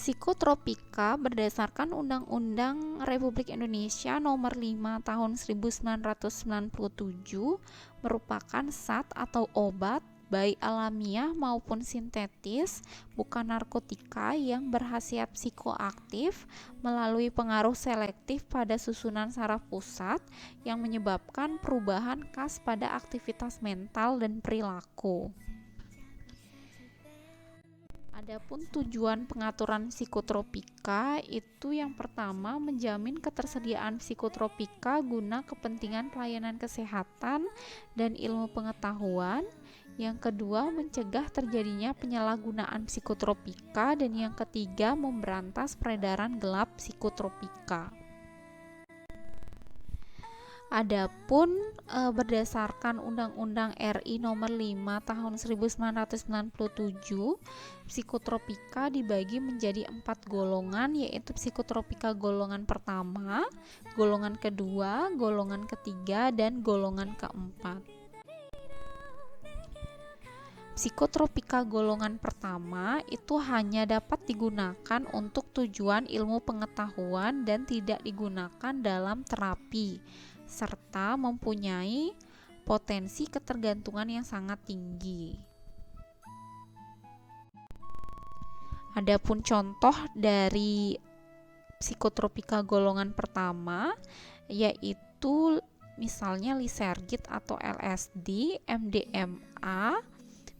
Psikotropika berdasarkan Undang-Undang Republik Indonesia Nomor 5 Tahun 1997 merupakan zat atau obat baik alamiah maupun sintetis, bukan narkotika yang berkhasiat psikoaktif melalui pengaruh selektif pada susunan saraf pusat yang menyebabkan perubahan khas pada aktivitas mental dan perilaku. Adapun tujuan pengaturan psikotropika itu yang pertama menjamin ketersediaan psikotropika guna kepentingan pelayanan kesehatan dan ilmu pengetahuan. Yang kedua mencegah terjadinya penyalahgunaan psikotropika dan yang ketiga memberantas peredaran gelap psikotropika. Adapun berdasarkan Undang-Undang RI Nomor 5 Tahun 1997, psikotropika dibagi menjadi 4 golongan, yaitu psikotropika golongan pertama, golongan kedua, golongan ketiga, dan golongan keempat. Psikotropika golongan pertama itu hanya dapat digunakan untuk tujuan ilmu pengetahuan dan tidak digunakan dalam terapi, serta mempunyai potensi ketergantungan yang sangat tinggi. Adapun contoh dari psikotropika golongan pertama yaitu misalnya lisergid atau LSD, MDMA,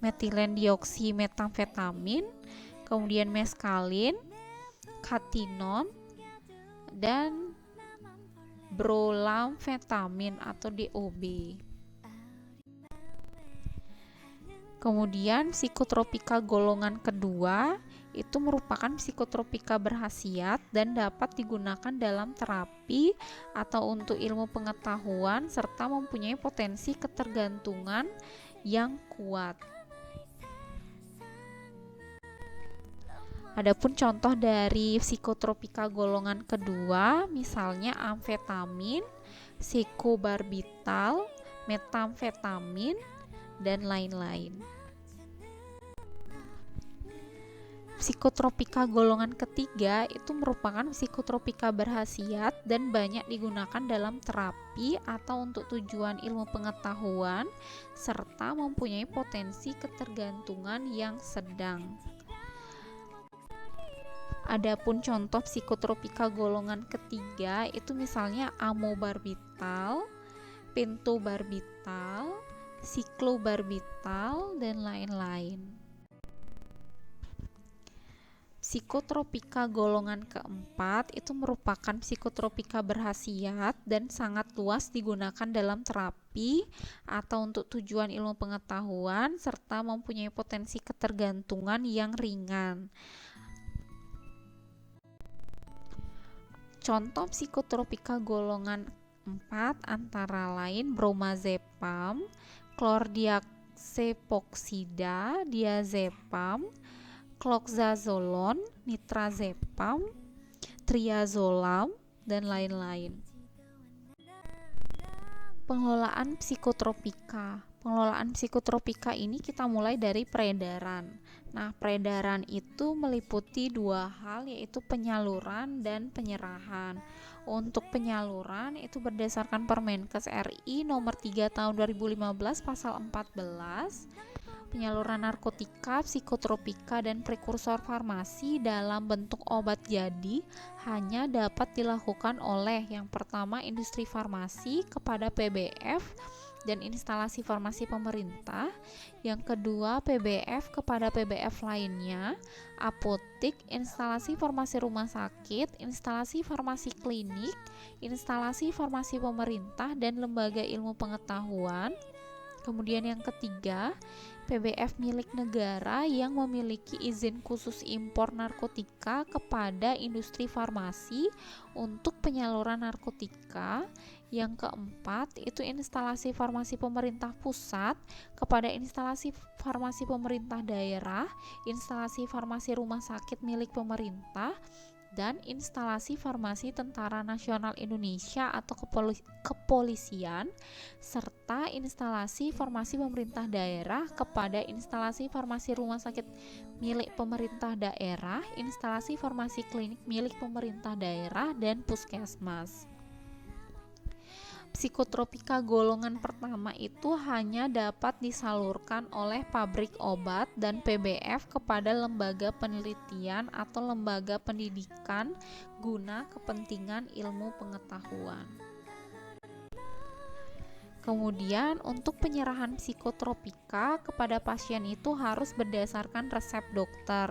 metilendioksimetamin, kemudian meskalin, katinon, dan brolamfetamin atau DOB. Kemudian psikotropika golongan kedua itu merupakan psikotropika berkhasiat dan dapat digunakan dalam terapi atau untuk ilmu pengetahuan serta mempunyai potensi ketergantungan yang kuat. Adapun contoh dari psikotropika golongan kedua, misalnya amfetamin, sekobarbital, metamfetamin, dan lain-lain. Psikotropika golongan ketiga itu merupakan psikotropika berkhasiat dan banyak digunakan dalam terapi atau untuk tujuan ilmu pengetahuan serta mempunyai potensi ketergantungan yang sedang. Adapun contoh psikotropika golongan ketiga itu misalnya amobarbital, pentobarbital, siklobarbital, dan lain-lain. Psikotropika golongan keempat itu merupakan psikotropika berkhasiat dan sangat luas digunakan dalam terapi atau untuk tujuan ilmu pengetahuan serta mempunyai potensi ketergantungan yang ringan. Contoh psikotropika golongan 4 antara lain bromazepam, klordiazepoksida, diazepam, kloxazolon, nitrazepam, triazolam, dan lain-lain. Pengelolaan psikotropika. Pengelolaan psikotropika ini kita mulai dari peredaran. Nah, peredaran itu meliputi dua hal, yaitu penyaluran dan penyerahan. Untuk penyaluran itu berdasarkan Permenkes RI Nomor 3 Tahun 2015 Pasal 14, penyaluran narkotika, psikotropika, dan prekursor farmasi dalam bentuk obat jadi hanya dapat dilakukan oleh yang pertama industri farmasi kepada PBF dan instalasi farmasi pemerintah, yang kedua PBF kepada PBF lainnya, apotik, instalasi farmasi rumah sakit, instalasi farmasi klinik, instalasi farmasi pemerintah, dan lembaga ilmu pengetahuan. Kemudian yang ketiga, PBF milik negara yang memiliki izin khusus impor narkotika kepada industri farmasi untuk penyaluran narkotika. Yang keempat, itu instalasi farmasi pemerintah pusat kepada instalasi farmasi pemerintah daerah, instalasi farmasi rumah sakit milik pemerintah, dan instalasi farmasi Tentara Nasional Indonesia atau kepolisian, serta instalasi farmasi pemerintah daerah kepada instalasi farmasi rumah sakit milik pemerintah daerah, instalasi farmasi klinik milik pemerintah daerah, dan puskesmas. Psikotropika golongan pertama itu hanya dapat disalurkan oleh pabrik obat dan PBF kepada lembaga penelitian atau lembaga pendidikan guna kepentingan ilmu pengetahuan. Kemudian untuk penyerahan psikotropika kepada pasien itu harus berdasarkan resep dokter.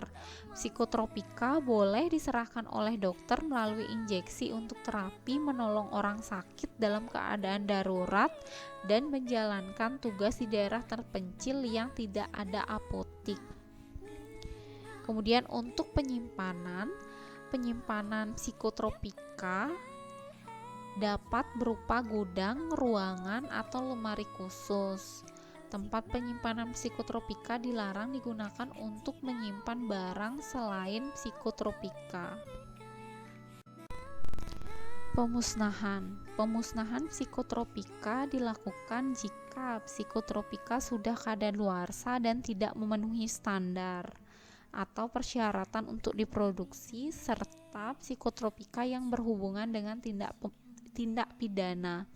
Psikotropika boleh diserahkan oleh dokter melalui injeksi untuk terapi menolong orang sakit dalam keadaan darurat dan menjalankan tugas di daerah terpencil yang tidak ada apotik. Kemudian untuk penyimpanan psikotropika dapat berupa gudang, ruangan, atau lemari khusus. Tempat penyimpanan psikotropika dilarang digunakan untuk menyimpan barang selain psikotropika. Pemusnahan psikotropika dilakukan jika psikotropika sudah kadaluarsa dan tidak memenuhi standar atau persyaratan untuk diproduksi, serta psikotropika yang berhubungan dengan tindak pidana.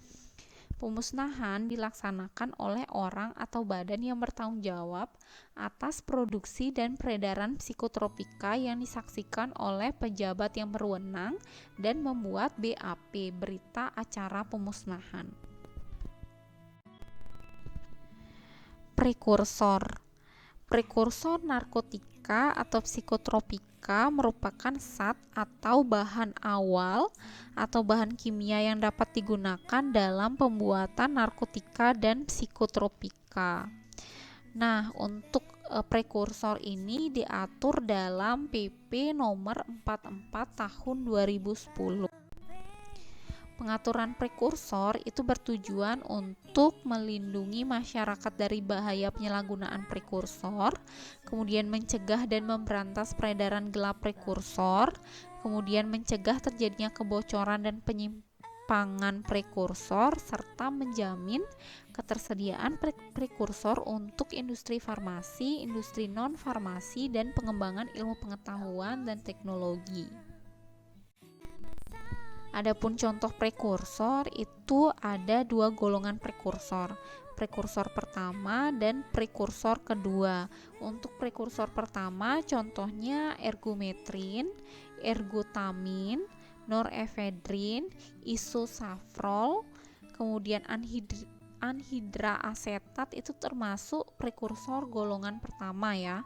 Pemusnahan dilaksanakan oleh orang atau badan yang bertanggung jawab atas produksi dan peredaran psikotropika yang disaksikan oleh pejabat yang berwenang dan membuat BAP, berita acara pemusnahan. Prekursor narkotika atau psikotropika merupakan zat atau bahan awal atau bahan kimia yang dapat digunakan dalam pembuatan narkotika dan psikotropika. Nah, untuk prekursor ini diatur dalam PP nomor 44 tahun 2010. Pengaturan prekursor itu bertujuan untuk melindungi masyarakat dari bahaya penyalahgunaan prekursor, kemudian mencegah dan memberantas peredaran gelap prekursor, kemudian mencegah terjadinya kebocoran dan penyimpangan prekursor, serta menjamin ketersediaan prekursor untuk industri farmasi, industri non-farmasi, dan pengembangan ilmu pengetahuan dan teknologi. Adapun contoh prekursor itu ada dua golongan prekursor pertama dan prekursor kedua. Untuk prekursor pertama contohnya ergometrin, ergotamin, norepinefrin, isosafrol, kemudian anhidraasetat itu termasuk prekursor golongan pertama ya.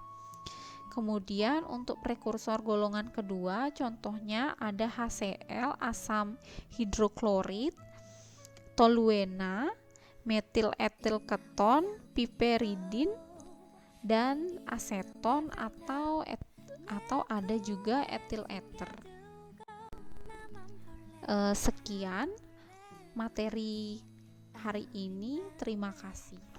Kemudian untuk prekursor golongan kedua contohnya ada HCl, asam hidroklorid, toluena, metiletilketon, piperidin, dan aseton atau ada juga etil ether. Sekian materi hari ini, terima kasih.